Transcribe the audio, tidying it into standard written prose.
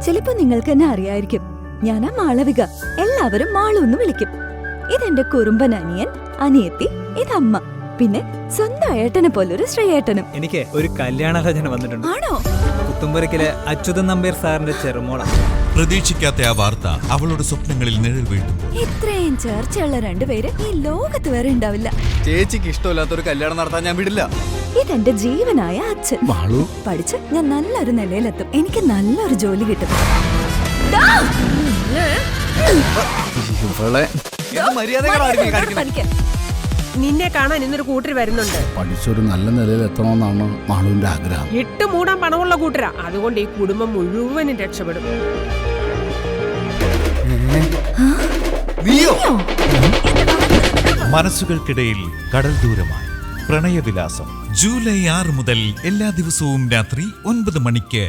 ചിലപ്പോ നിങ്ങൾക്ക് എന്നെ അറിയായിരിക്കും. ഞാനാ മാളവിക. എല്ലാവരും മാളു എന്ന് വിളിക്കും. ഇതെന്റെ കുറുമ്പൻ അനിയൻ, അനിയത്തി, ഇതമ്മ. പിന്നെ സ്വന്തം ഏട്ടനെ പോലൊരു ശ്രീയേട്ടനും. എനിക്ക് ഒരു കല്യാണാലോചന വന്നിട്ടുണ്ട്. ആണോ? പുത്തുമ്പുരക്കിലെ അച്യുതൻ നമ്പ്യാർ സാറിന്റെ ചെറുമോള. പ്രതീക്ഷിക്കാത്ത ആ വാർത്ത അവളുടെ സ്വപ്നങ്ങളിൽ നിഴൽ വീഴ്ത്തുമ്പോൾ ഇത്രയും ചേർച്ചയുള്ള രണ്ടുപേര് ഈ ലോകത്ത് വേറെ ഉണ്ടാവില്ല. ചേച്ചിക്ക് ഇഷ്ടമില്ലാത്തൊരു കല്യാണം നടത്താൻ ഞാൻ വിടില്ല. ഇതെന്റെ ജീവനായ അച്ഛൻ. പഠിച്ച് ഞാൻ നല്ലൊരു നിലയിലെത്തും. എനിക്ക് നല്ലൊരു ജോലി കിട്ടും. നിന്നെ കാണാൻ ഇന്നൊരു കൂട്ടർ വരുന്നുണ്ട്. പഠിച്ചൊരു നല്ല നിലയിൽ എത്തണമെന്നാണ് മാളുവിന്റെ ആഗ്രഹം. ഇട്ട് മൂടാൻ പണമുള്ള കൂട്ടരാ. അതുകൊണ്ട് ഈ കുടുംബം മുഴുവനും രക്ഷപ്പെടും. മനസ്സുകൾക്കിടയിൽ കടൽ ദൂരമായി പ്രണയവിലാസം. ജൂലൈ 6 മുതൽ എല്ലാ ദിവസവും രാത്രി 9 മണിക്ക്